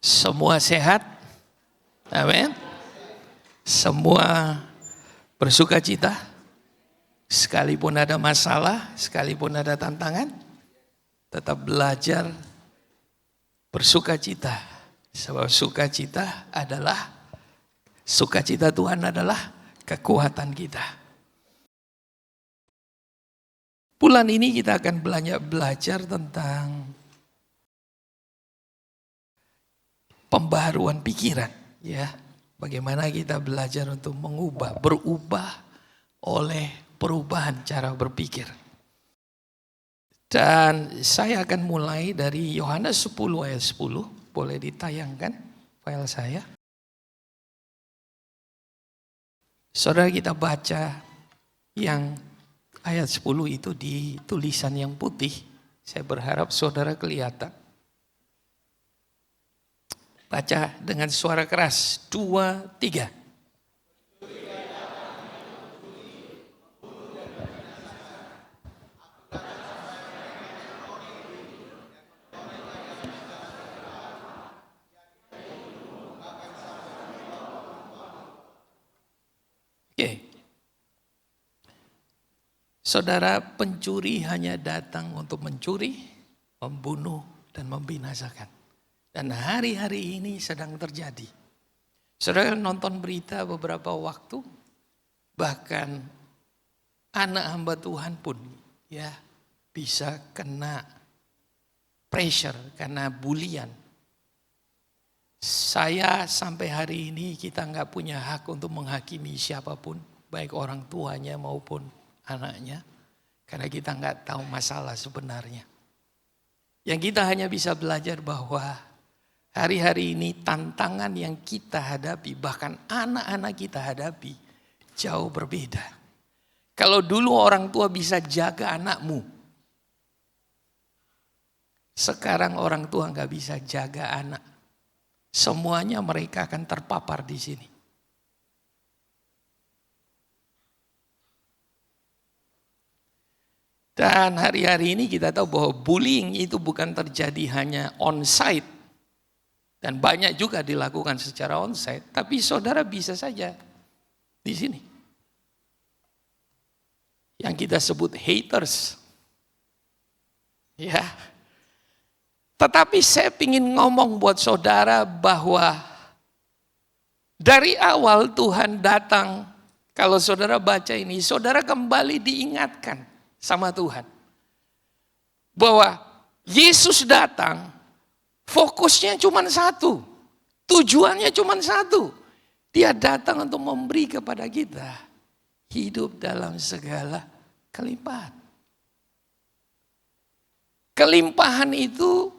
Semua sehat, amin. Semua bersuka cita, sekalipun ada masalah, sekalipun ada tantangan, tetap belajar bersuka cita. Sebab sukacita Tuhan adalah kekuatan kita. Bulan ini kita akan belajar tentang pembaharuan pikiran, ya. Bagaimana kita belajar untuk berubah oleh perubahan cara berpikir. Dan saya akan mulai dari Yohanes 10 ayat 10, boleh ditayangkan file saya. Saudara, kita baca yang ayat 10 itu di tulisan yang putih. Saya berharap saudara kelihatan. Baca dengan suara keras, 2, 3. Oke. Saudara, pencuri hanya datang untuk mencuri, membunuh, dan membinasakan. Dan hari-hari ini sedang terjadi. Saudara nonton berita beberapa waktu, bahkan anak hamba Tuhan pun ya bisa kena pressure karena bulian. Saya sampai hari ini kita nggak punya hak untuk menghakimi siapapun, baik orang tuanya maupun anaknya, karena kita nggak tahu masalah sebenarnya. Yang kita hanya bisa belajar bahwa hari-hari ini tantangan yang kita hadapi, bahkan anak-anak kita hadapi, jauh berbeda. Kalau dulu orang tua bisa jaga anakmu, sekarang orang tua nggak bisa jaga anak. Semuanya mereka akan terpapar di sini. Dan hari-hari ini kita tahu bahwa bullying itu bukan terjadi hanya on-site. Dan banyak juga dilakukan secara onsite, tapi saudara bisa saja di sini. Yang kita sebut haters. Ya. Tetapi saya ingin ngomong buat saudara bahwa dari awal Tuhan datang, kalau saudara baca ini, saudara kembali diingatkan sama Tuhan. Bahwa Yesus datang, fokusnya cuma satu, tujuannya cuma satu. Dia datang untuk memberi kepada kita hidup dalam segala kelimpahan. Kelimpahan itu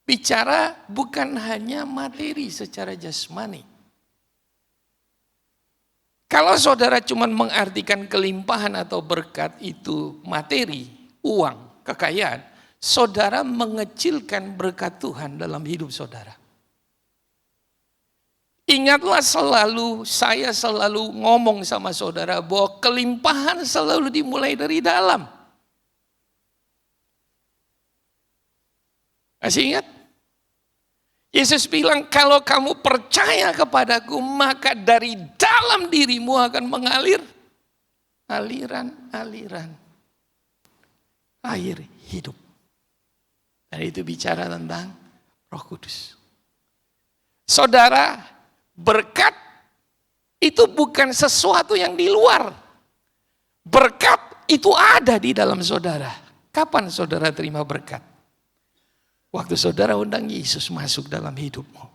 bicara bukan hanya materi secara jasmani. Kalau saudara cuma mengartikan kelimpahan atau berkat itu materi, uang, kekayaan, saudara mengecilkan berkat Tuhan dalam hidup saudara. Ingatlah selalu, saya selalu ngomong sama saudara bahwa kelimpahan selalu dimulai dari dalam. Masih ingat? Yesus bilang, kalau kamu percaya kepadaku, maka dari dalam dirimu akan mengalir aliran-aliran air hidup. Dan itu bicara tentang Roh Kudus. Saudara, berkat itu bukan sesuatu yang di luar. Berkat itu ada di dalam saudara. Kapan saudara terima berkat? Waktu saudara undang Yesus masuk dalam hidupmu.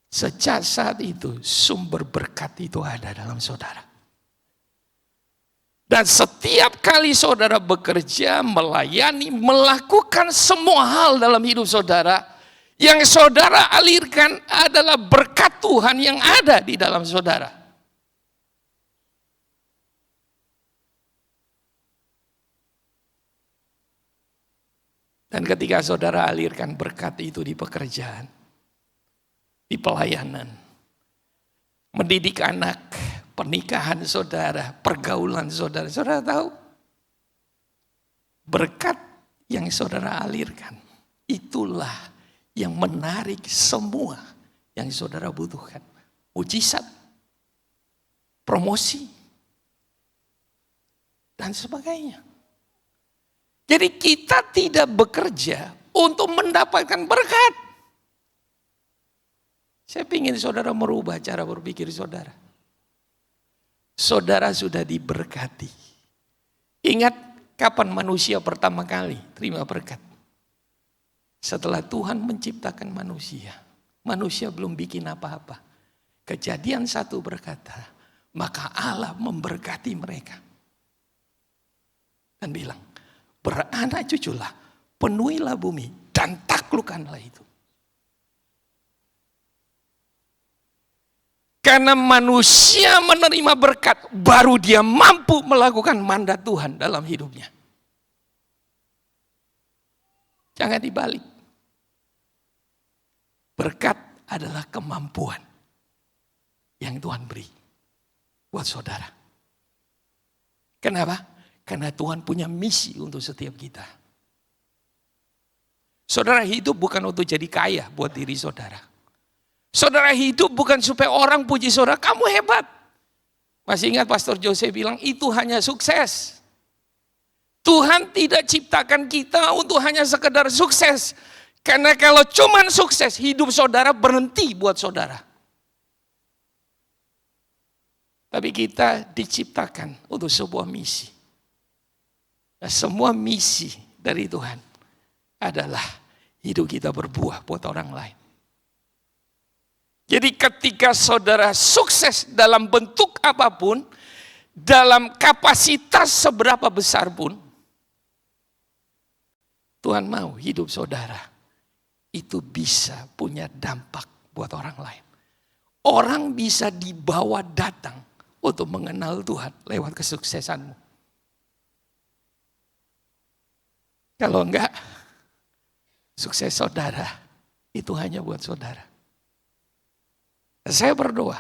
Sejak saat itu sumber berkat itu ada dalam saudara. Dan setiap kali saudara bekerja, melayani, melakukan semua hal dalam hidup saudara, yang saudara alirkan adalah berkat Tuhan yang ada di dalam saudara. Dan ketika saudara alirkan berkat itu di pekerjaan, di pelayanan, mendidik anak, pernikahan saudara, pergaulan saudara. Saudara tahu, berkat yang saudara alirkan, itulah yang menarik semua yang saudara butuhkan. Mujizat, promosi, dan sebagainya. Jadi kita tidak bekerja untuk mendapatkan berkat. Saya ingin saudara merubah cara berpikir saudara. Saudara sudah diberkati. Ingat kapan manusia pertama kali terima berkat? Setelah Tuhan menciptakan manusia. Manusia belum bikin apa-apa. Kejadian 1 berkata, maka Allah memberkati mereka. Dan bilang, beranak cuculah, penuhilah bumi dan taklukkanlah itu. Karena manusia menerima berkat, baru dia mampu melakukan mandat Tuhan dalam hidupnya. Jangan dibalik. Berkat adalah kemampuan yang Tuhan beri buat saudara. Kenapa? Karena Tuhan punya misi untuk setiap kita. Saudara hidup bukan untuk jadi kaya buat diri saudara. Saudara hidup bukan supaya orang puji saudara, kamu hebat. Masih ingat Pastor Jose bilang itu hanya sukses. Tuhan tidak ciptakan kita untuk hanya sekedar sukses. Karena kalau cuman sukses, hidup saudara berhenti buat saudara. Tapi kita diciptakan untuk sebuah misi. Nah, semua misi dari Tuhan adalah hidup kita berbuah buat orang lain. Jadi ketika saudara sukses dalam bentuk apapun, dalam kapasitas seberapa besar pun, Tuhan mau hidup saudara itu bisa punya dampak buat orang lain. Orang bisa dibawa datang untuk mengenal Tuhan lewat kesuksesanmu. Kalau enggak, sukses saudara itu hanya buat saudara. Saya berdoa.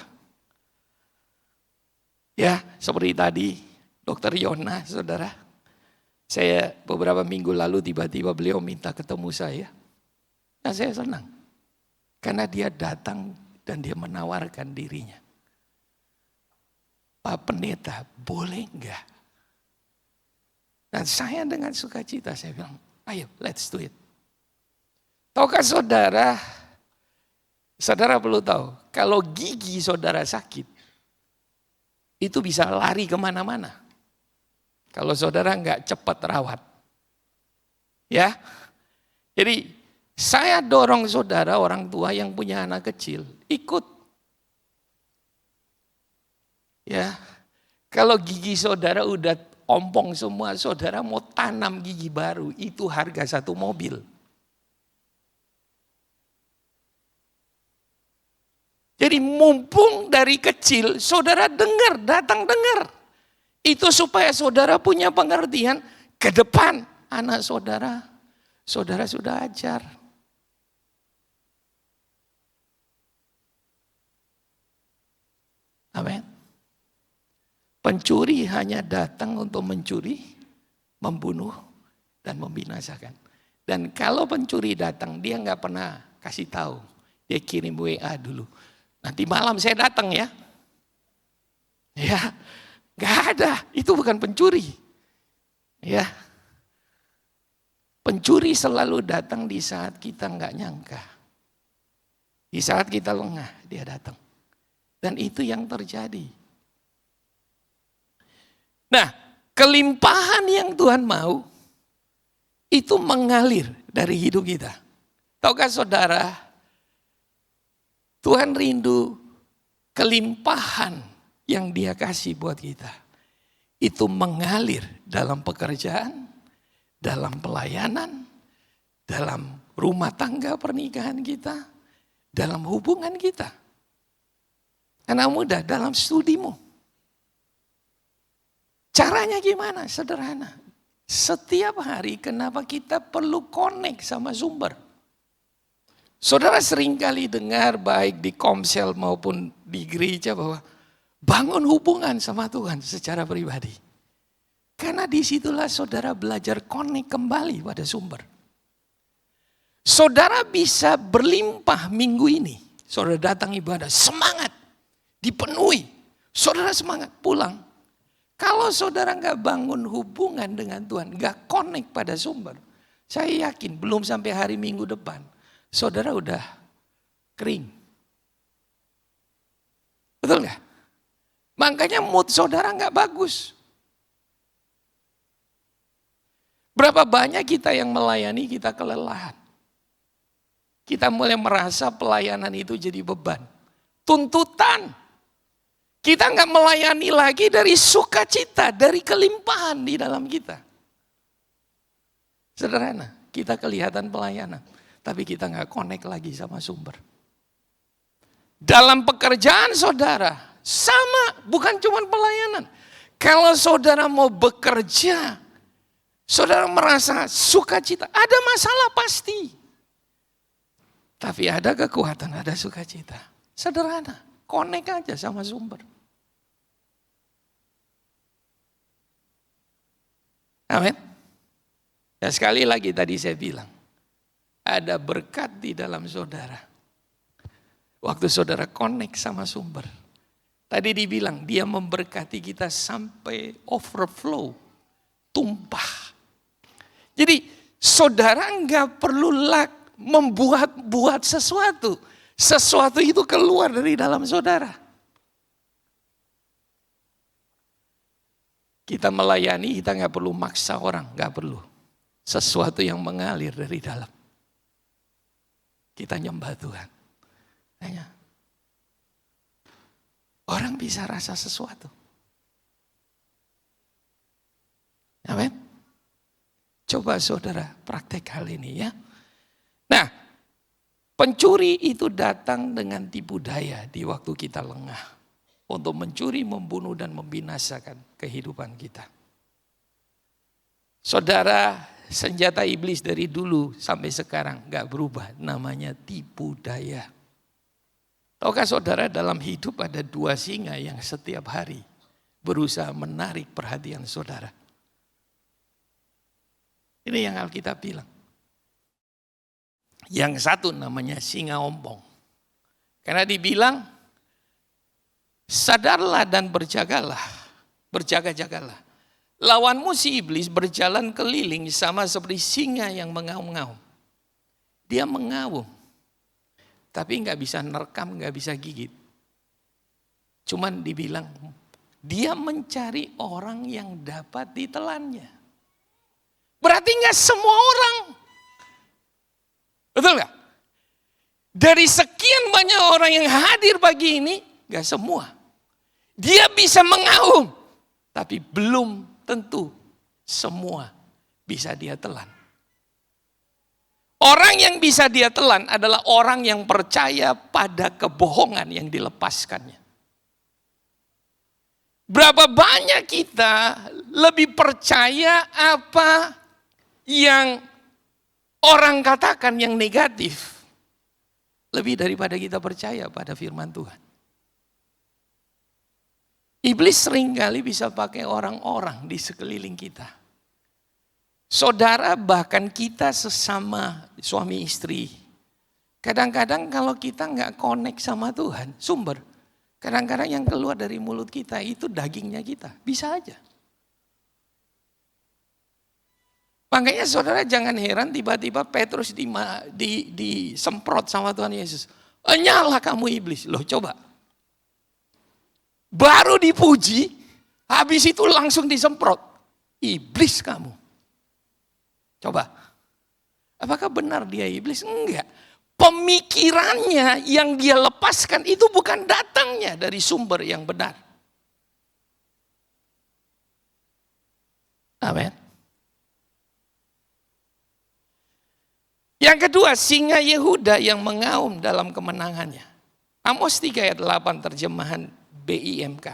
Ya, seperti tadi Dr. Yona, saudara. Saya beberapa minggu lalu tiba-tiba beliau minta ketemu saya. Nah, saya senang. Karena dia datang dan dia menawarkan dirinya. Pak Pendeta, boleh enggak? Dan saya dengan sukacita, saya bilang, ayo let's do it. Tahukah saudara, saudara perlu tahu, kalau gigi saudara sakit, itu bisa lari kemana-mana. Kalau saudara nggak cepat rawat. Ya, jadi saya dorong saudara orang tua yang punya anak kecil, ikut. Ya, kalau gigi saudara udah ompong semua, saudara mau tanam gigi baru, itu harga 1 mobil. Jadi mumpung dari kecil, saudara dengar, datang dengar. Itu supaya saudara punya pengertian ke depan anak saudara. Saudara sudah ajar. Amin. Pencuri hanya datang untuk mencuri, membunuh, dan membinasakan. Dan kalau pencuri datang, dia nggak pernah kasih tahu. Dia kirim WA dulu. Nanti malam saya datang ya. Ya, gak ada. Itu bukan pencuri. Ya, pencuri selalu datang di saat kita gak nyangka. Di saat kita lengah, dia datang. Dan itu yang terjadi. Nah, kelimpahan yang Tuhan mau, itu mengalir dari hidup kita. Tahukah saudara, Tuhan rindu kelimpahan yang Dia kasih buat kita. Itu mengalir dalam pekerjaan, dalam pelayanan, dalam rumah tangga pernikahan kita, dalam hubungan kita. Anak muda, dalam studimu. Caranya gimana? Sederhana. Setiap hari kenapa kita perlu connect sama sumber? Saudara seringkali dengar baik di Komsel maupun di gereja bahwa bangun hubungan sama Tuhan secara pribadi. Karena disitulah saudara belajar connect kembali pada sumber. Saudara bisa berlimpah minggu ini. Saudara datang ibadah, semangat, dipenuhi. Saudara semangat pulang. Kalau saudara nggak bangun hubungan dengan Tuhan, nggak connect pada sumber, saya yakin belum sampai hari Minggu depan, saudara udah kering. Betul nggak? Makanya mood saudara nggak bagus. Berapa banyak kita yang melayani, kita kelelahan. Kita mulai merasa pelayanan itu jadi beban. Tuntutan. Kita nggak melayani lagi dari sukacita, dari kelimpahan di dalam kita. Sederhana, kita kelihatan pelayanan, tapi kita nggak connect lagi sama sumber. Dalam pekerjaan saudara, sama, bukan cuma pelayanan. Kalau saudara mau bekerja, saudara merasa sukacita, ada masalah pasti. Tapi ada kekuatan, ada sukacita. Sederhana, connect aja sama sumber. Amin. Dan sekali lagi tadi saya bilang, ada berkat di dalam saudara. Waktu saudara connect sama sumber. Tadi dibilang, dia memberkati kita sampai overflow, tumpah. Jadi saudara nggak perlu membuat sesuatu. Sesuatu itu keluar dari dalam saudara. Kita melayani, kita nggak perlu maksa orang, nggak perlu. Sesuatu yang mengalir dari dalam. Kita nyembah Tuhan. Hanya orang bisa rasa sesuatu. Amin. Coba saudara praktek hal ini ya. Nah, pencuri itu datang dengan tipu daya di waktu kita lengah. Untuk mencuri, membunuh, dan membinasakan kehidupan kita. Saudara, senjata iblis dari dulu sampai sekarang gak berubah. Namanya tipu daya. Tahukah saudara, dalam hidup ada 2 singa yang setiap hari berusaha menarik perhatian saudara. Ini yang Alkitab bilang. Yang satu namanya singa ompong. Karena dibilang, sadarlah dan berjagalah, berjaga-jagalah. Lawanmu si iblis berjalan keliling sama seperti singa yang mengaum-ngaum. Dia mengaum, tapi nggak bisa nerekam, nggak bisa gigit. Cuman dibilang, dia mencari orang yang dapat ditelannya. Berarti nggak semua orang. Betul nggak? Dari sekian banyak orang yang hadir pagi ini, nggak semua. Dia bisa mengaum, tapi belum tentu semua bisa dia telan. Orang yang bisa dia telan adalah orang yang percaya pada kebohongan yang dilepaskannya. Berapa banyak kita lebih percaya apa yang orang katakan yang negatif, lebih daripada kita percaya pada firman Tuhan. Iblis seringkali bisa pakai orang-orang di sekeliling kita. Saudara, bahkan kita sesama suami istri. Kadang-kadang kalau kita nggak connect sama Tuhan, sumber. Kadang-kadang yang keluar dari mulut kita itu dagingnya kita. Bisa aja. Makanya saudara jangan heran tiba-tiba Petrus disemprot sama Tuhan Yesus. Nyala kamu iblis. Loh coba. Baru dipuji, habis itu langsung disemprot. Iblis kamu. Coba. Apakah benar dia iblis? Enggak. Pemikirannya yang dia lepaskan itu bukan datangnya dari sumber yang benar. Amin. Yang kedua, singa Yehuda yang mengaum dalam kemenangannya. Amos 3 ayat 8 terjemahan BIMK.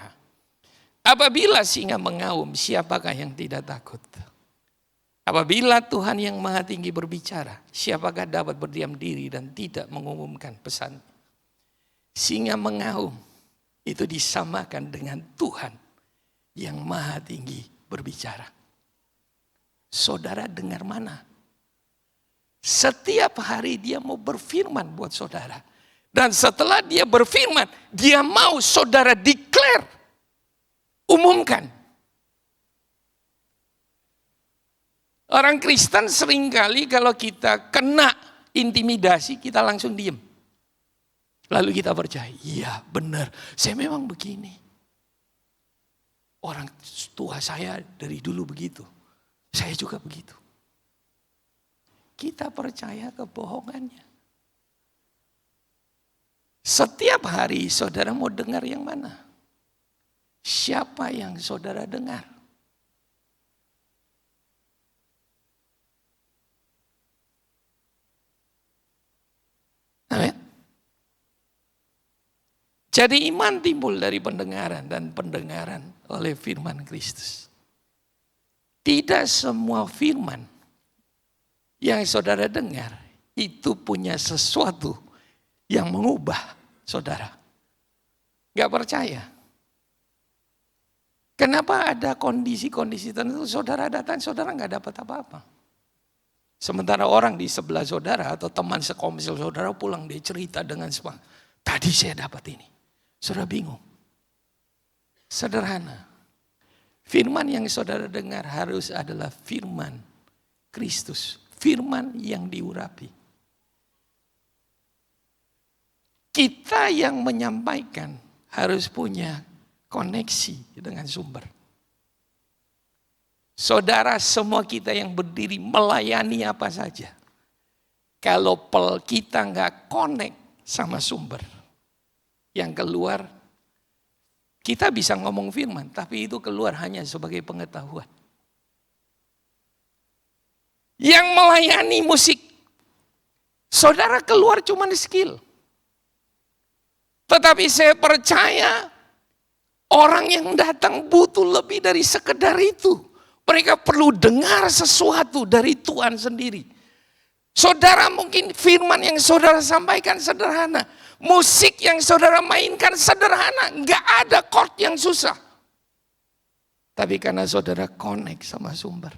Apabila singa mengaum, siapakah yang tidak takut? Apabila Tuhan yang Maha Tinggi berbicara, siapakah dapat berdiam diri dan tidak mengumumkan pesan? Singa mengaum, itu disamakan dengan Tuhan yang Maha Tinggi berbicara. Saudara dengar mana? Setiap hari dia mau berfirman buat saudara. Dan setelah dia berfirman, dia mau saudara declare, umumkan. Orang Kristen seringkali kalau kita kena intimidasi, kita langsung diem. Lalu kita percaya, iya benar, saya memang begini. Orang tua saya dari dulu begitu, saya juga begitu. Kita percaya kebohongannya. Setiap hari saudara mau dengar yang mana? Siapa yang saudara dengar? Amin. Jadi iman timbul dari pendengaran dan pendengaran oleh firman Kristus. Tidak semua firman yang saudara dengar itu punya sesuatu yang mengubah saudara. Gak percaya. Kenapa ada kondisi-kondisi tertentu saudara datang, saudara gak dapat apa-apa. Sementara orang di sebelah saudara atau teman sekomsel saudara pulang, dia cerita dengan semangat. Tadi saya dapat ini. Saudara bingung. Sederhana. Firman yang saudara dengar harus adalah firman Kristus. Firman yang diurapi. Kita yang menyampaikan harus punya koneksi dengan sumber. Saudara, semua kita yang berdiri melayani apa saja. Kalau kita nggak connect sama sumber, yang keluar, kita bisa ngomong firman, tapi itu keluar hanya sebagai pengetahuan. Yang melayani musik, saudara keluar cuma skill. Tetapi saya percaya orang yang datang butuh lebih dari sekedar itu. Mereka perlu dengar sesuatu dari Tuhan sendiri. Saudara mungkin firman yang saudara sampaikan sederhana. Musik yang saudara mainkan sederhana. Nggak ada chord yang susah. Tapi karena saudara connect sama sumber.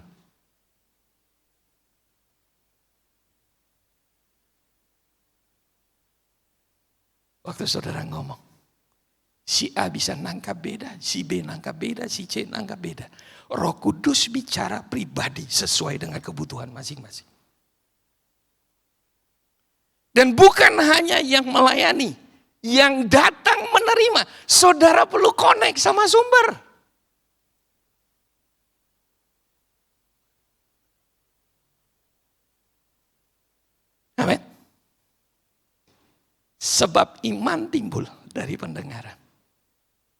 Waktu saudara ngomong, si A bisa nangkap beda, si B nangkap beda, si C nangkap beda. Roh Kudus bicara pribadi sesuai dengan kebutuhan masing-masing. Dan bukan hanya yang melayani, yang datang menerima. Saudara perlu connect sama sumber. Amin. Sebab iman timbul dari pendengaran.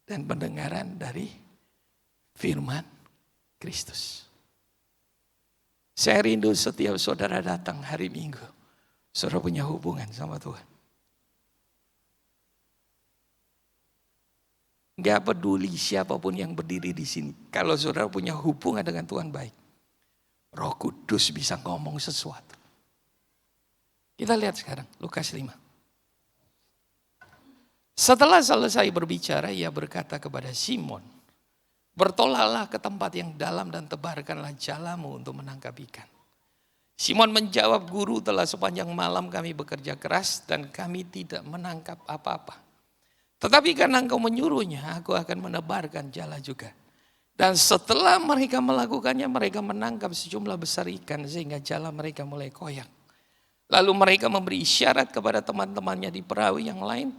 Dan pendengaran dari firman Kristus. Saya rindu setiap saudara datang hari Minggu. Saudara punya hubungan sama Tuhan. Gak peduli siapapun yang berdiri di sini. Kalau saudara punya hubungan dengan Tuhan baik. Roh Kudus bisa ngomong sesuatu. Kita lihat sekarang Lukas 5. Setelah selesai berbicara, ia berkata kepada Simon, bertolaklah ke tempat yang dalam dan tebarkanlah jalamu untuk menangkap ikan. Simon menjawab, Guru, telah sepanjang malam kami bekerja keras dan kami tidak menangkap apa-apa. Tetapi karena engkau menyuruhnya, aku akan menebarkan jala juga. Dan setelah mereka melakukannya, mereka menangkap sejumlah besar ikan sehingga jala mereka mulai koyak. Lalu mereka memberi isyarat kepada teman-temannya di perahu yang lain,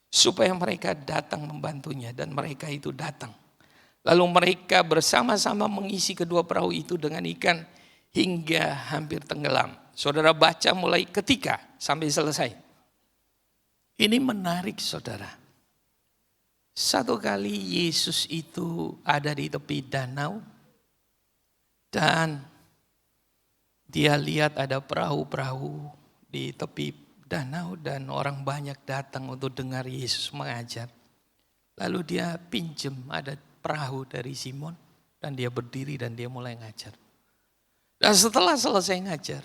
supaya mereka datang membantunya, dan mereka itu datang. Lalu mereka bersama-sama mengisi kedua perahu itu dengan ikan hingga hampir tenggelam. Saudara baca mulai ketika sampai selesai. Ini menarik saudara. Satu kali Yesus itu ada di tepi danau dan dia lihat ada perahu-perahu di tepi danau dan orang banyak datang untuk dengar Yesus mengajar. Lalu dia pinjam ada perahu dari Simon dan dia berdiri dan dia mulai ngajar. Dan setelah selesai ngajar,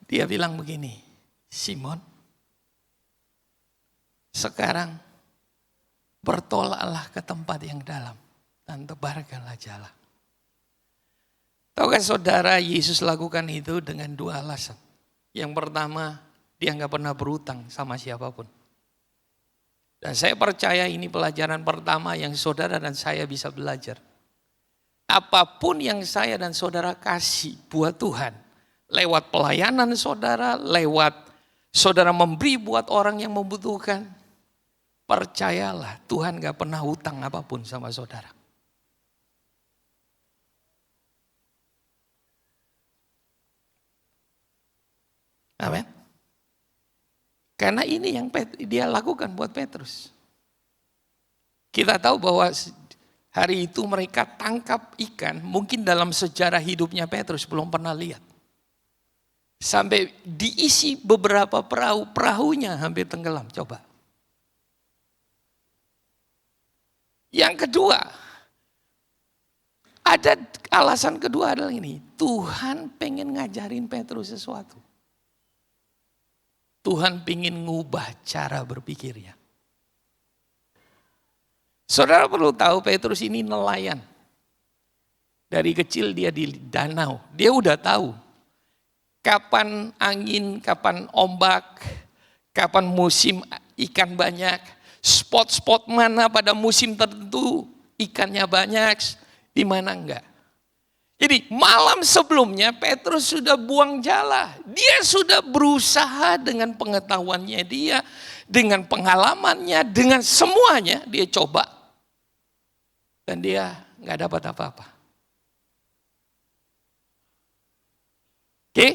dia bilang begini, Simon, sekarang bertolaklah ke tempat yang dalam dan tebarkanlah jala. Tahukah saudara, Yesus lakukan itu dengan 2 alasan. Yang pertama, dia nggak pernah berutang sama siapapun. Dan saya percaya ini pelajaran pertama yang saudara dan saya bisa belajar. Apapun yang saya dan saudara kasih buat Tuhan, lewat pelayanan saudara, lewat saudara memberi buat orang yang membutuhkan, percayalah Tuhan gak pernah hutang apapun sama saudara. Amin. Karena ini yang dia lakukan buat Petrus. Kita tahu bahwa hari itu mereka tangkap ikan, mungkin dalam sejarah hidupnya Petrus belum pernah lihat. Sampai diisi beberapa perahu, perahunya hampir tenggelam, coba. Yang kedua, ada alasan kedua adalah ini, Tuhan pengen ngajarin Petrus sesuatu. Tuhan pengen ngubah cara berpikirnya. Saudara perlu tahu Petrus ini nelayan. Dari kecil dia di danau, dia udah tahu kapan angin, kapan ombak, kapan musim ikan banyak, spot-spot mana pada musim tertentu ikannya banyak, di mana enggak. Jadi malam sebelumnya Petrus sudah buang jala. Dia sudah berusaha dengan pengetahuannya dia, dengan pengalamannya, dengan semuanya dia coba. Dan dia enggak dapat apa-apa. Oke?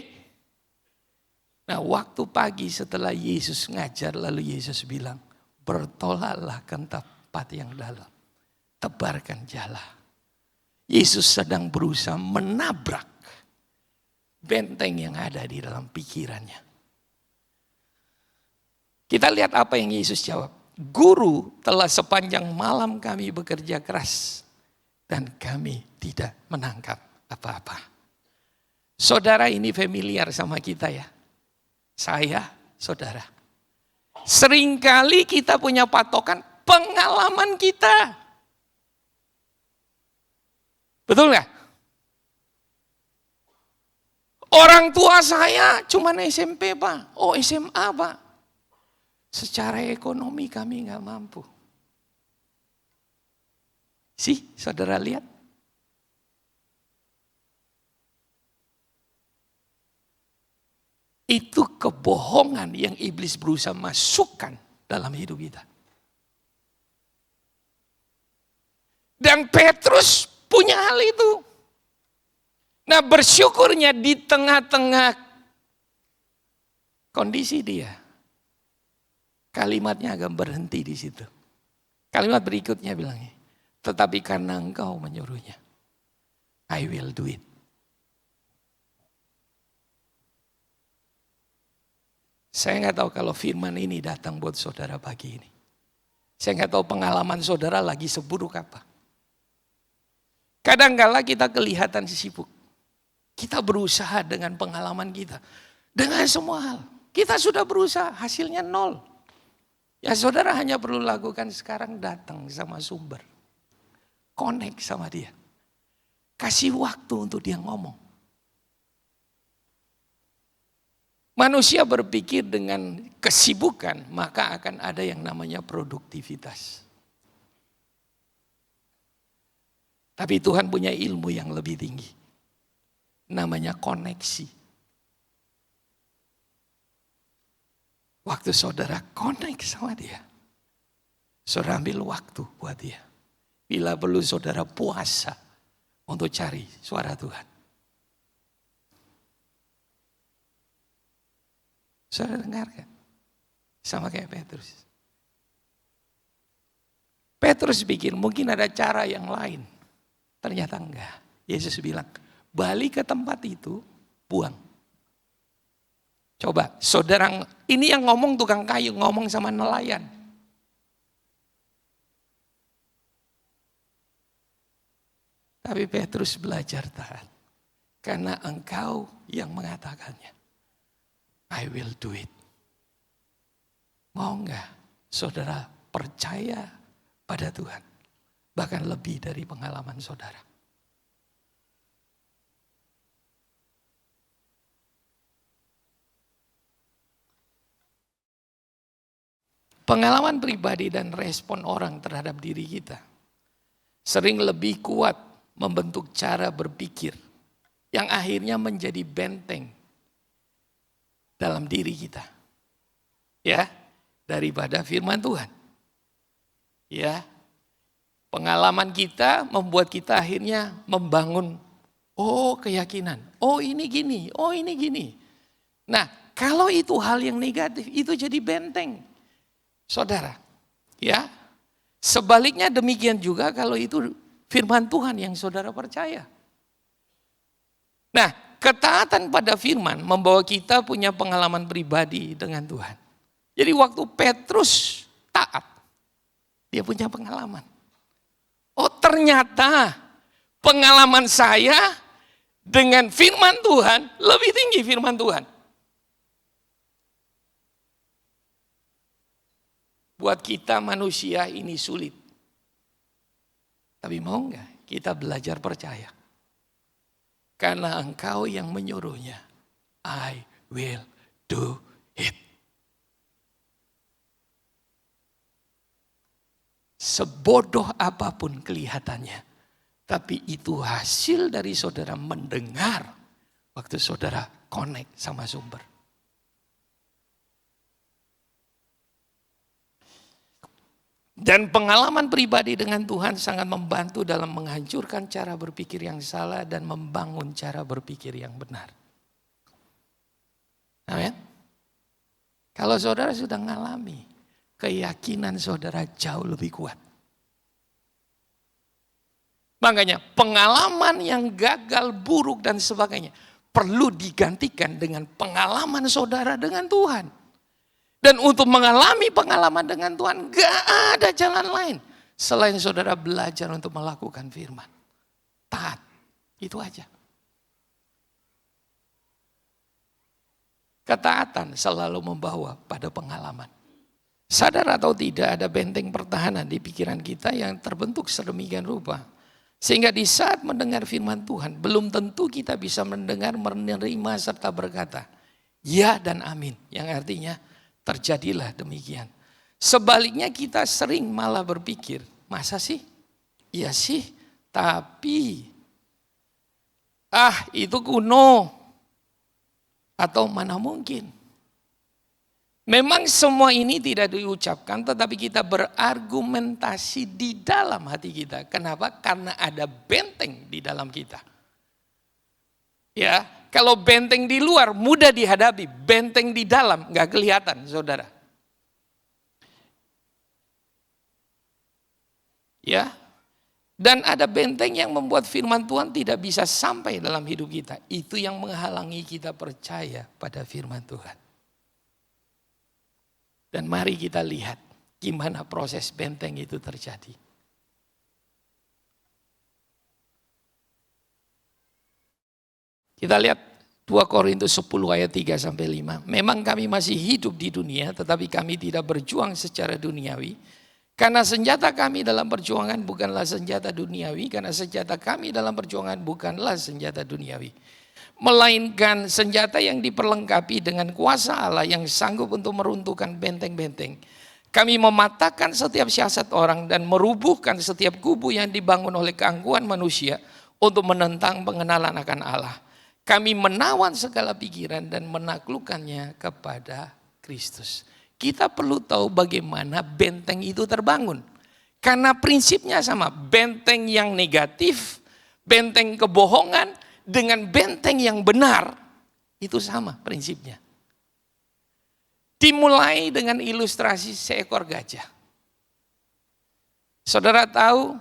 Nah, waktu pagi setelah Yesus ngajar, lalu Yesus bilang, bertolaklah ke tempat yang dalam, tebarkan jala. Yesus sedang berusaha menabrak benteng yang ada di dalam pikirannya. Kita lihat apa yang Yesus jawab. Guru, telah sepanjang malam kami bekerja keras dan kami tidak menangkap apa-apa. Saudara ini familiar sama kita ya. Saya, saudara. Seringkali kita punya patokan pengalaman kita. Betul nggak? Orang tua saya cuma SMP Pak, SMA Pak. Secara ekonomi kami nggak mampu. Sih, saudara lihat. Itu kebohongan yang iblis berusaha masukkan dalam hidup kita. Dan Petrus punya hal itu. Nah, bersyukurnya di tengah-tengah kondisi dia, kalimatnya agak berhenti di situ. Kalimat berikutnya bilangnya, tetapi karena engkau menyuruhnya, I will do it. Saya nggak tahu kalau firman ini datang buat saudara pagi ini. Saya nggak tahu pengalaman saudara lagi seburuk apa. Kadang-kala kita kelihatan sibuk. Kita berusaha dengan pengalaman kita. Dengan semua hal. Kita sudah berusaha, hasilnya 0. Ya saudara hanya perlu lakukan sekarang, datang sama sumber. Connect sama dia. Kasih waktu untuk dia ngomong. Manusia berpikir dengan kesibukan, maka akan ada yang namanya produktivitas. Tapi Tuhan punya ilmu yang lebih tinggi. Namanya koneksi. Waktu saudara connect sama dia. Saudara ambil waktu buat dia. Bila perlu saudara puasa untuk cari suara Tuhan. Saudara dengarkan. Sama kayak Petrus. Petrus pikir mungkin ada cara yang lain. Ternyata enggak. Yesus bilang, balik ke tempat itu, buang. Coba, saudara, ini yang ngomong tukang kayu, ngomong sama nelayan. Tapi Petrus belajar taat. Karena engkau yang mengatakannya. I will do it. Mau enggak saudara percaya pada Tuhan? Bahkan lebih dari pengalaman saudara. Pengalaman pribadi dan respon orang terhadap diri kita sering lebih kuat membentuk cara berpikir yang akhirnya menjadi benteng dalam diri kita. Ya, daripada firman Tuhan. Ya. Pengalaman kita membuat kita akhirnya membangun keyakinan. Oh, ini gini, oh ini gini. Nah, kalau itu hal yang negatif, itu jadi benteng. Saudara, ya. Sebaliknya demikian juga kalau itu firman Tuhan yang saudara percaya. Nah, ketaatan pada firman membawa kita punya pengalaman pribadi dengan Tuhan. Jadi waktu Petrus taat, dia punya pengalaman. Oh, ternyata pengalaman saya dengan firman Tuhan lebih tinggi firman Tuhan. Buat kita manusia ini sulit. Tapi mau enggak kita belajar percaya? Karena Engkau yang menyuruhnya. I will do it. Sebodoh apapun kelihatannya. Tapi itu hasil dari saudara mendengar. Waktu saudara connect sama sumber. Dan pengalaman pribadi dengan Tuhan sangat membantu dalam menghancurkan cara berpikir yang salah dan membangun cara berpikir yang benar. Amin. Kalau saudara sudah mengalami, keyakinan saudara jauh lebih kuat. Makanya pengalaman yang gagal, buruk dan sebagainya perlu digantikan dengan pengalaman saudara dengan Tuhan. Dan untuk mengalami pengalaman dengan Tuhan, gak ada jalan lain selain saudara belajar untuk melakukan firman. Taat, itu aja. Ketaatan selalu membawa pada pengalaman. Sadar atau tidak ada benteng pertahanan di pikiran kita yang terbentuk sedemikian rupa. Sehingga di saat mendengar firman Tuhan, belum tentu kita bisa mendengar, menerima serta berkata, ya dan amin. Yang artinya, terjadilah demikian. Sebaliknya kita sering malah berpikir, masa sih? Iya sih, tapi itu kuno. Atau mana mungkin. Memang semua ini tidak diucapkan, tetapi kita berargumentasi di dalam hati kita. Kenapa? Karena ada benteng di dalam kita. Ya. Kalau benteng di luar mudah dihadapi, benteng di dalam nggak kelihatan, saudara. Ya, dan ada benteng yang membuat firman Tuhan tidak bisa sampai dalam hidup kita. Itu yang menghalangi kita percaya pada firman Tuhan. Dan mari kita lihat gimana proses benteng itu terjadi. Kita lihat 2 Korintus 10 ayat 3 sampai 5. Memang kami masih hidup di dunia, tetapi kami tidak berjuang secara duniawi. Karena senjata kami dalam perjuangan bukanlah senjata duniawi, karena senjata kami dalam perjuangan bukanlah senjata duniawi. Melainkan senjata yang diperlengkapi dengan kuasa Allah yang sanggup untuk meruntuhkan benteng-benteng. Kami mematahkan setiap siasat orang dan merubuhkan setiap kubu yang dibangun oleh keangkuhan manusia untuk menentang pengenalan akan Allah. Kami menawan segala pikiran dan menaklukkannya kepada Kristus. Kita perlu tahu bagaimana benteng itu terbangun. Karena prinsipnya sama, benteng yang negatif, benteng kebohongan dengan benteng yang benar, itu sama prinsipnya. Dimulai dengan ilustrasi seekor gajah. Saudara tahu,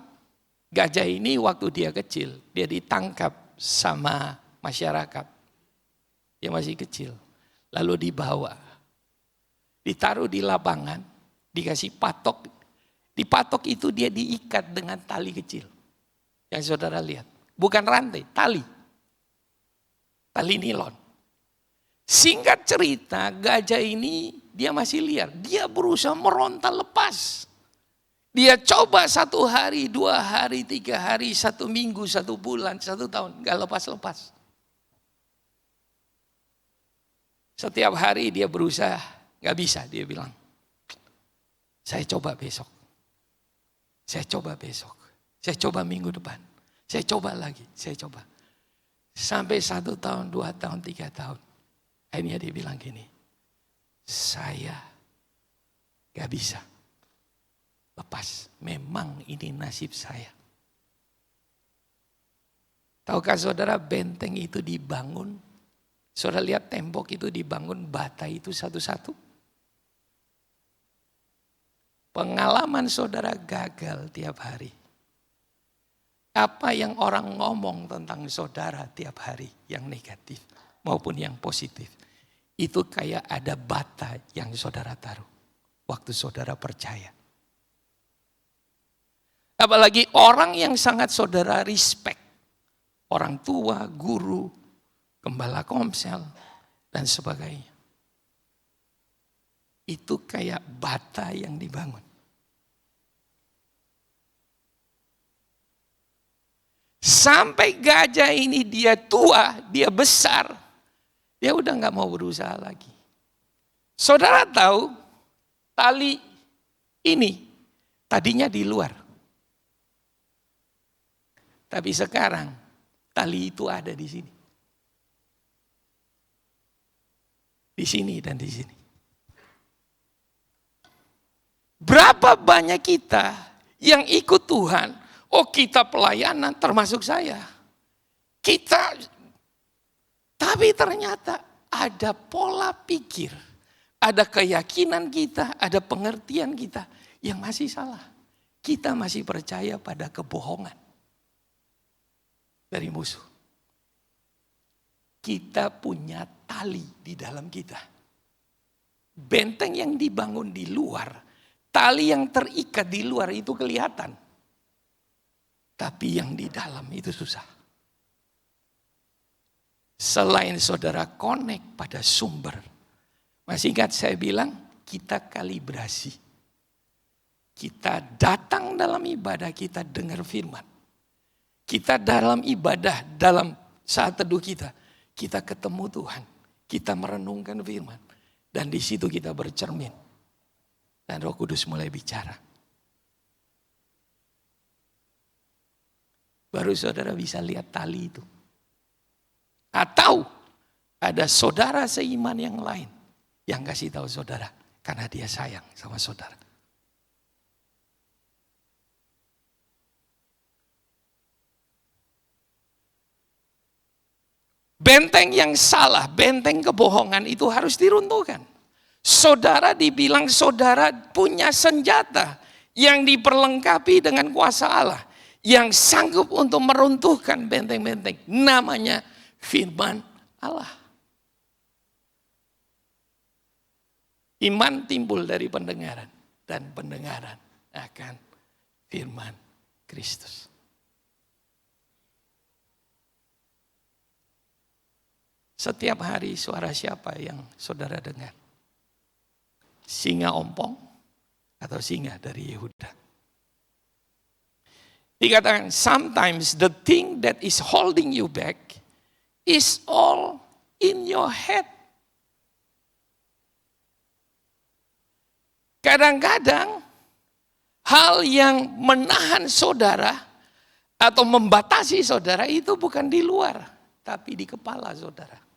gajah ini waktu dia kecil, dia ditangkap sama masyarakat. Dia masih kecil. Lalu dibawa. Ditaruh di lapangan, dikasih patok. Di patok itu dia diikat dengan tali kecil. Yang saudara lihat. Bukan rantai, tali. Tali nilon. Singkat cerita, gajah ini dia masih liar. Dia berusaha meronta lepas. Dia coba 1 hari, 2 hari, 3 hari, 1 minggu, 1 bulan, 1 tahun. Gak lepas-lepas. Setiap hari dia berusaha, gak bisa dia bilang. Saya coba besok. Saya coba besok. Saya coba minggu depan. Saya coba lagi. Saya coba. Sampai 1 tahun, 2 tahun, 3 tahun. Akhirnya dia bilang gini. Saya gak bisa. Lepas. Memang ini nasib saya. Tahukah saudara benteng itu dibangun? Saudara lihat tembok itu dibangun bata itu satu-satu. Pengalaman saudara gagal tiap hari. Apa yang orang ngomong tentang saudara tiap hari yang negatif maupun yang positif. Itu kayak ada bata yang saudara taruh waktu saudara percaya. Apalagi orang yang sangat saudara respect. Orang tua, guru, gembala komsel, dan sebagainya. Itu kayak bata yang dibangun. Sampai gajah ini dia tua, dia besar. Dia udah gak mau berusaha lagi. Saudara tahu tali ini tadinya di luar. Tapi sekarang tali itu ada di sini. Di sini dan di sini. Berapa banyak kita yang ikut Tuhan, kita pelayanan termasuk saya. Tapi ternyata ada pola pikir, ada keyakinan kita, ada pengertian kita yang masih salah. Kita masih percaya pada kebohongan dari musuh. Kita punya tali di dalam kita. Benteng yang dibangun di luar, tali yang terikat di luar itu kelihatan. Tapi yang di dalam itu susah. Selain saudara connect pada sumber. Masih ingat saya bilang kita kalibrasi. Kita datang dalam ibadah, kita dengar firman. Kita dalam ibadah, dalam saat teduh kita ketemu Tuhan. Kita merenungkan firman. Dan di situ kita bercermin. Dan Roh Kudus mulai bicara. Baru saudara bisa lihat tali itu. Atau ada saudara seiman yang lain yang kasih tahu saudara karena dia sayang sama saudara. Benteng yang salah, benteng kebohongan itu harus diruntuhkan. Saudara dibilang saudara punya senjata yang diperlengkapi dengan kuasa Allah. Yang sanggup untuk meruntuhkan benteng-benteng. Namanya firman Allah. Iman timbul dari pendengaran. Dan pendengaran akan firman Kristus. Setiap hari suara siapa yang saudara dengar? Singa ompong atau singa dari Yehuda? Dikatakan sometimes the thing that is holding you back is all in your head. Kadang-kadang hal yang menahan saudara atau membatasi saudara itu bukan di luar, tapi di kepala saudara.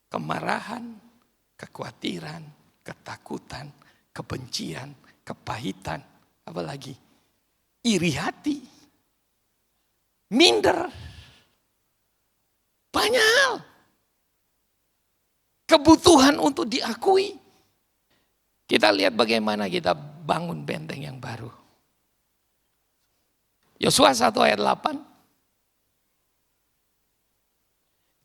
Kemarahan, kekhawatiran, ketakutan, kebencian, kepahitan, apalagi iri hati, minder, banyak hal. Kebutuhan untuk diakui. Kita lihat bagaimana kita bangun benteng yang baru. Yosua 1 ayat 8.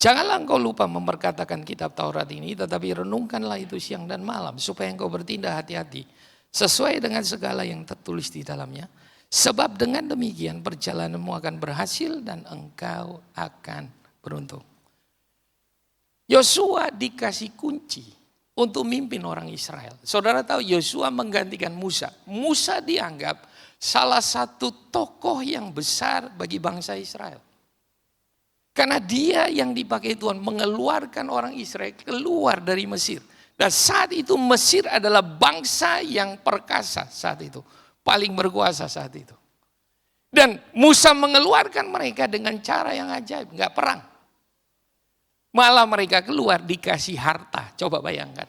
Janganlah engkau lupa memperkatakan kitab Taurat ini, tetapi renungkanlah itu siang dan malam, supaya engkau bertindak hati-hati, sesuai dengan segala yang tertulis di dalamnya. Sebab dengan demikian perjalananmu akan berhasil dan engkau akan beruntung. Yosua dikasih kunci untuk mimpin orang Israel. Saudara tahu Yosua menggantikan Musa. Musa dianggap salah satu tokoh yang besar bagi bangsa Israel. Karena dia yang dipakai Tuhan mengeluarkan orang Israel keluar dari Mesir. Dan saat itu Mesir adalah bangsa yang perkasa saat itu. Paling berkuasa saat itu. Dan Musa mengeluarkan mereka dengan cara yang ajaib, enggak perang. Malah mereka keluar dikasih harta, coba bayangkan.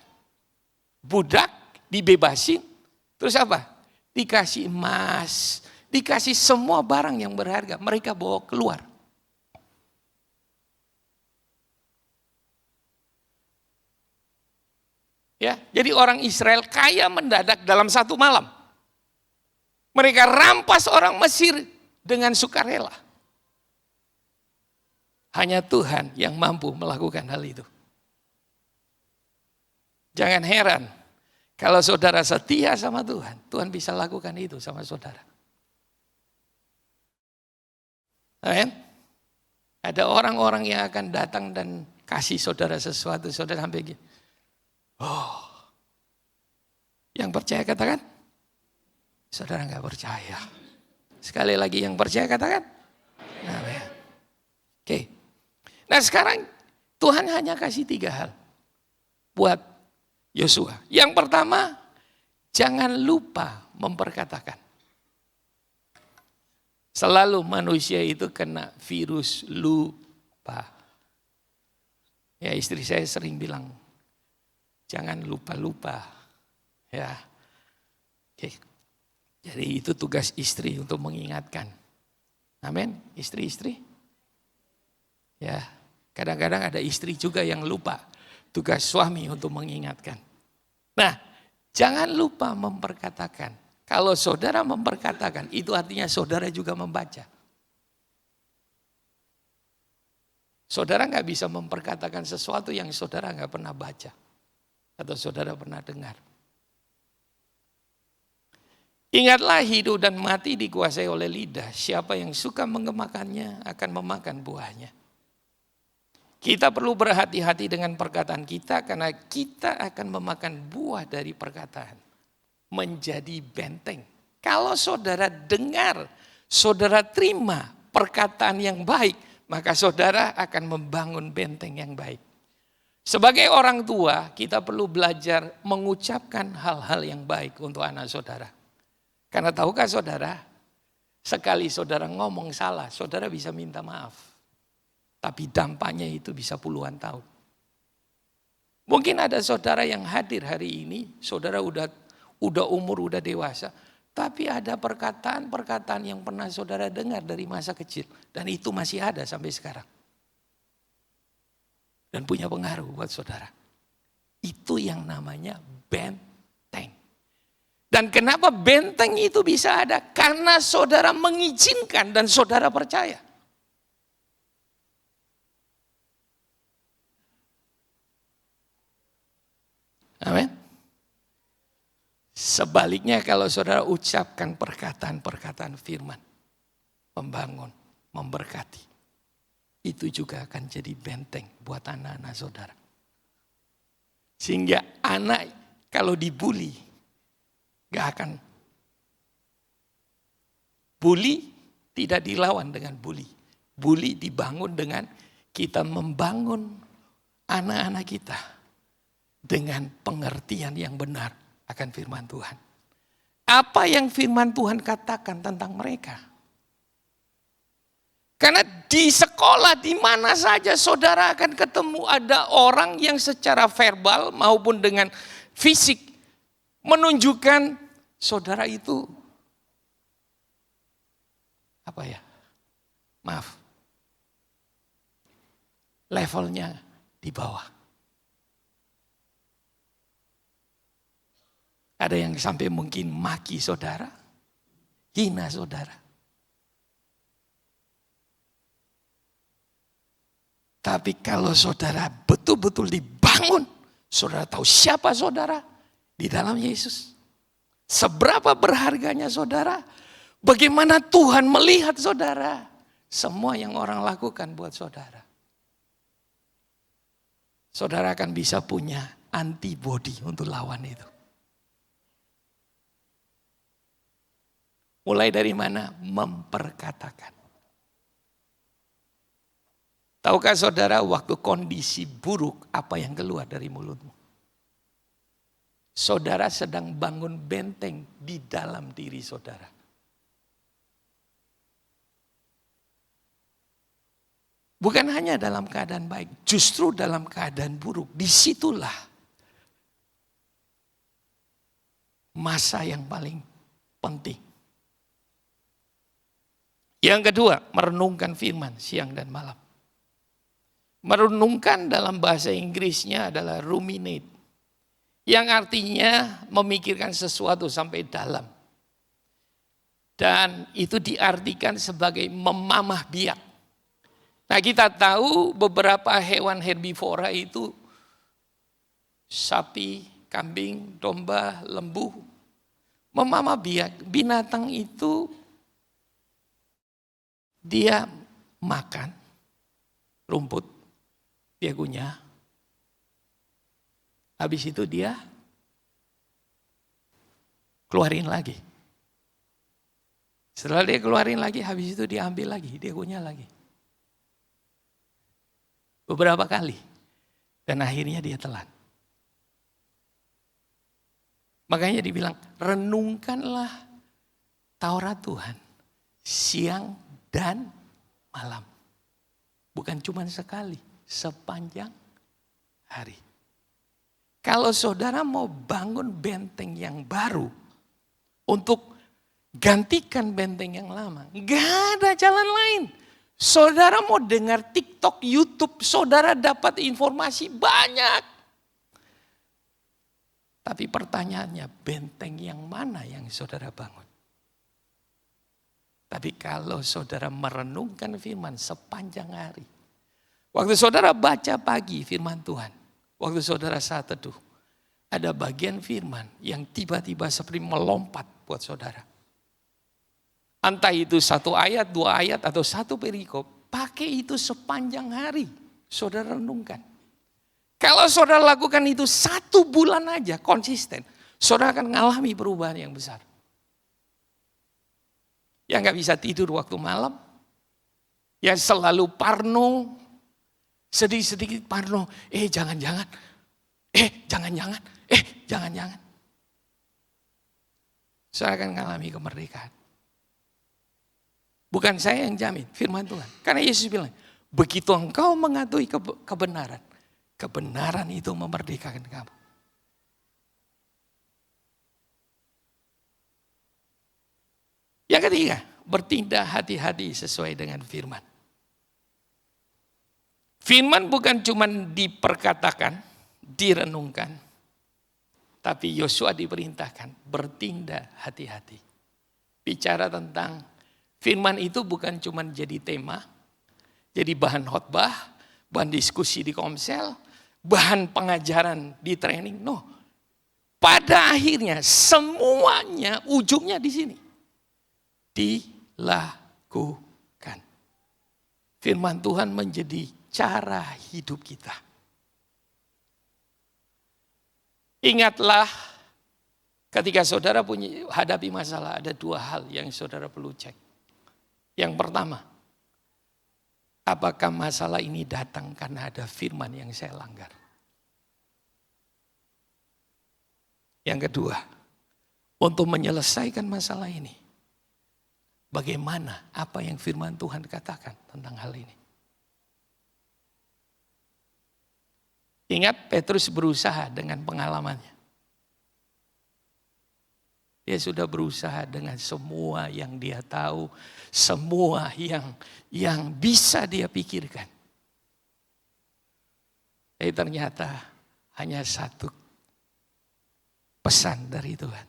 Budak dibebasin, terus apa? Dikasih emas, dikasih semua barang yang berharga, mereka bawa keluar. Ya, jadi orang Israel kaya mendadak dalam satu malam. Mereka rampas orang Mesir dengan sukarela. Hanya Tuhan yang mampu melakukan hal itu. Jangan heran kalau saudara setia sama Tuhan, Tuhan bisa lakukan itu sama saudara. Amen. Ada orang-orang yang akan datang dan kasih saudara sesuatu, saudara sampai gini. Oh, yang percaya katakan? Saudara nggak percaya. Sekali lagi yang percaya katakan? Amen. Oke. Nah sekarang Tuhan hanya kasih 3 hal buat Yosua. Yang pertama, jangan lupa memperkatakan. Selalu manusia itu kena virus lupa. Ya istri saya sering bilang, jangan lupa-lupa. Ya, oke. Jadi itu tugas istri untuk mengingatkan. Amin, istri-istri. Ya, kadang-kadang ada istri juga yang lupa. Tugas suami untuk mengingatkan. Nah, jangan lupa memperkatakan. Kalau saudara memperkatakan, itu artinya saudara juga membaca. Saudara nggak bisa memperkatakan sesuatu yang saudara nggak pernah baca. Atau saudara pernah dengar. Ingatlah hidup dan mati dikuasai oleh lidah. Siapa yang suka mengemakannya akan memakan buahnya. Kita perlu berhati-hati dengan perkataan kita karena kita akan memakan buah dari perkataan. Menjadi benteng. Kalau saudara dengar, saudara terima perkataan yang baik, maka saudara akan membangun benteng yang baik. Sebagai orang tua, kita perlu belajar mengucapkan hal-hal yang baik untuk anak saudara. Karena tahukah saudara, sekali saudara ngomong salah, saudara bisa minta maaf. Tapi dampaknya itu bisa puluhan tahun. Mungkin ada saudara yang hadir hari ini, saudara udah umur, udah dewasa. Tapi ada perkataan-perkataan yang pernah saudara dengar dari masa kecil. Dan itu masih ada sampai sekarang. Dan punya pengaruh buat saudara. Itu yang namanya benteng. Dan kenapa benteng itu bisa ada? Karena saudara mengizinkan dan saudara percaya. Amin. Sebaliknya kalau saudara ucapkan perkataan-perkataan firman, membangun, memberkati, itu juga akan jadi benteng buat anak-anak saudara. Sehingga anak kalau dibully, gak akan. Bully tidak dilawan dengan bully. Bully dibangun dengan kita membangun anak-anak kita dengan pengertian yang benar akan firman Tuhan. Apa yang firman Tuhan katakan tentang mereka? Karena di sekolah di mana saja saudara akan ketemu ada orang yang secara verbal maupun dengan fisik menunjukkan saudara itu levelnya di bawah. Ada yang sampai mungkin maki saudara, hina saudara. Tapi kalau saudara betul-betul dibangun, saudara tahu siapa saudara di dalam Yesus. Seberapa berharganya saudara, bagaimana Tuhan melihat saudara. Semua yang orang lakukan buat saudara. Saudara akan bisa punya antibodi untuk lawan itu. Mulai dari mana? Memperkatakan. Tahukah saudara waktu kondisi buruk apa yang keluar dari mulutmu? Saudara sedang bangun benteng di dalam diri saudara. Bukan hanya dalam keadaan baik, justru dalam keadaan buruk. Disitulah masa yang paling penting. Yang kedua, merenungkan firman siang dan malam. Merenungkan dalam bahasa Inggrisnya adalah ruminate. Yang artinya memikirkan sesuatu sampai dalam. Dan itu diartikan sebagai memamah biak. Nah, kita tahu beberapa hewan herbivora itu sapi, kambing, domba, lembu. Memamah biak, binatang itu dia makan rumput, dia kunyah. Habis itu dia keluarin lagi. Setelah dia keluarin lagi, habis itu dia ambil lagi, dia kunyah lagi. Beberapa kali. Dan akhirnya dia telan. Makanya dibilang, renungkanlah Taurat Tuhan siang dan malam. Bukan cuma sekali, sepanjang hari. Kalau saudara mau bangun benteng yang baru untuk gantikan benteng yang lama, gak ada jalan lain. Saudara mau dengar TikTok, YouTube, saudara dapat informasi banyak. Tapi pertanyaannya, benteng yang mana yang saudara bangun? Tapi kalau saudara merenungkan firman sepanjang hari. Waktu saudara baca pagi firman Tuhan. Waktu saudara saat teduh. Ada bagian firman yang tiba-tiba seperti melompat buat saudara. Entah itu 1 ayat, 2 ayat, atau 1 perikop. Pakai itu sepanjang hari. Saudara renungkan. Kalau saudara lakukan itu 1 bulan aja konsisten. Saudara akan mengalami perubahan yang besar. Yang gak bisa tidur waktu malam. Yang selalu parno. Sedikit-sedikit parno. Jangan-jangan. Jangan-jangan. Jangan-jangan. Saudara akan mengalami kemerdekaan. Bukan saya yang jamin, firman Tuhan. Karena Yesus bilang, begitu engkau mengakui kebenaran. Kebenaran itu memerdekakan kamu. Yang ketiga, bertindak hati-hati sesuai dengan firman. Firman bukan cuma diperkatakan, direnungkan. Tapi Yosua diperintahkan bertindak hati-hati. Bicara tentang firman itu bukan cuma jadi tema, jadi bahan khotbah, bahan diskusi di komsel, bahan pengajaran di training. No, pada akhirnya semuanya ujungnya di sini. Dilakukan. Firman Tuhan menjadi cara hidup kita. Ingatlah ketika saudara hadapi masalah, ada 2 hal yang saudara perlu cek. Yang pertama, apakah masalah ini datang karena ada firman yang saya langgar? Yang kedua, untuk menyelesaikan masalah ini, bagaimana apa yang firman Tuhan katakan tentang hal ini? Ingat, Petrus berusaha dengan pengalamannya. Dia sudah berusaha dengan semua yang dia tahu, semua yang bisa dia pikirkan. Tapi ternyata hanya 1 pesan dari Tuhan.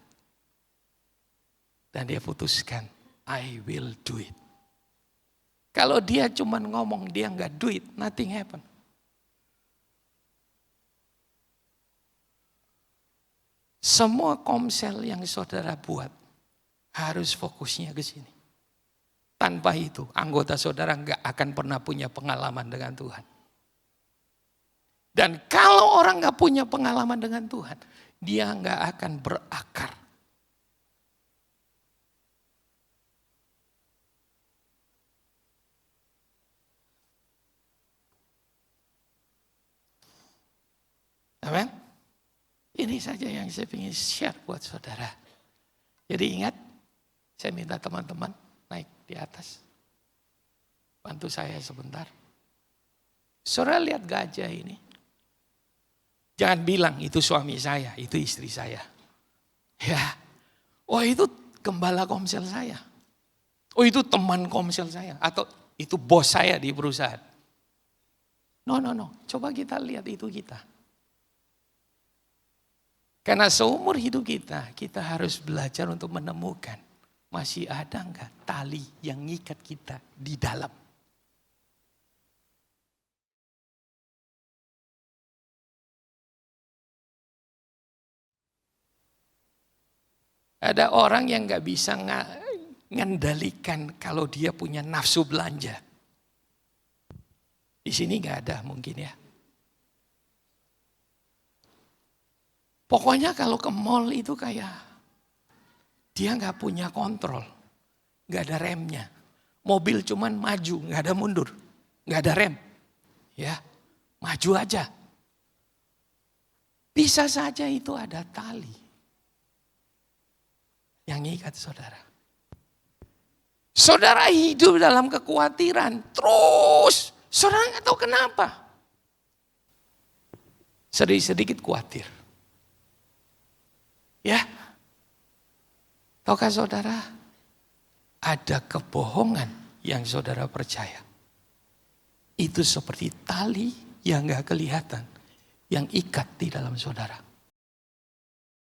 Dan dia putuskan, I will do it. Kalau dia cuma ngomong, dia nggak do it, nothing happen. Semua komsel yang saudara buat harus fokusnya ke sini. Tanpa itu, anggota saudara nggak akan pernah punya pengalaman dengan Tuhan. Dan kalau orang nggak punya pengalaman dengan Tuhan, dia nggak akan berakar. Ini saja yang saya ingin share buat saudara. Jadi ingat, saya minta teman-teman naik di atas. Bantu saya sebentar. Saudara lihat gajah ini. Jangan bilang itu suami saya, itu istri saya. Ya, oh itu gembala komsel saya. Oh itu teman komsel saya. Atau itu bos saya di perusahaan. No. Coba kita lihat itu kita. Karena seumur hidup kita harus belajar untuk menemukan. Masih ada enggak tali yang ngikat kita di dalam. Ada orang yang enggak bisa ngendalikan kalau dia punya nafsu belanja. Di sini enggak ada mungkin ya. Pokoknya kalau ke mall itu kayak dia nggak punya kontrol, nggak ada remnya. Mobil cuman maju, nggak ada mundur, nggak ada rem, ya maju aja. Bisa saja itu ada tali yang ngikat saudara. Saudara hidup dalam kekhawatiran terus, saudara nggak tahu kenapa. Sedikit khawatir. Ya, tahukah saudara, ada kebohongan yang saudara percaya. Itu seperti tali yang gak kelihatan, yang ikat di dalam saudara.